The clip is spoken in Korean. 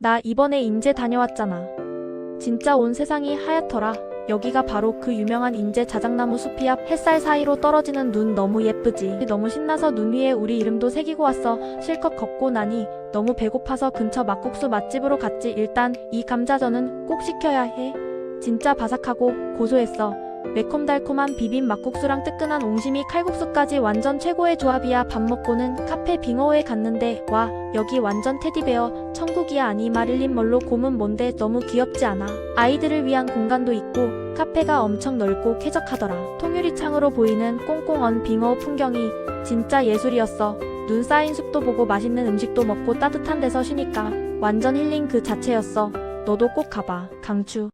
나 이번에 인제 다녀왔잖아. 진짜 온 세상이 하얗더라. 여기가 바로 그 유명한 인제 자작나무 숲이 앞 햇살 사이로 떨어지는 눈 너무 예쁘지. 너무 신나서 눈 위에 우리 이름도 새기고 왔어. 실컷 걷고 나니 너무 배고파서 근처 막국수 맛집으로 갔지. 일단 이 감자전은 꼭 시켜야 해. 진짜 바삭하고 고소했어. 매콤달콤한 비빔 막국수랑 뜨끈한 옹심이 칼국수까지 완전 최고의 조합이야. 밥 먹고는 카페 빙어호에 갔는데 와 여기 완전 테디베어 천국이야. 아니 마릴린 먼로 곰은 뭔데 너무 귀엽지 않아? 아이들을 위한 공간도 있고 카페가 엄청 넓고 쾌적하더라. 통유리창으로 보이는 꽁꽁 언 빙어호 풍경이 진짜 예술이었어. 눈 쌓인 숲도 보고 맛있는 음식도 먹고 따뜻한 데서 쉬니까 완전 힐링 그 자체였어. 너도 꼭 가봐. 강추.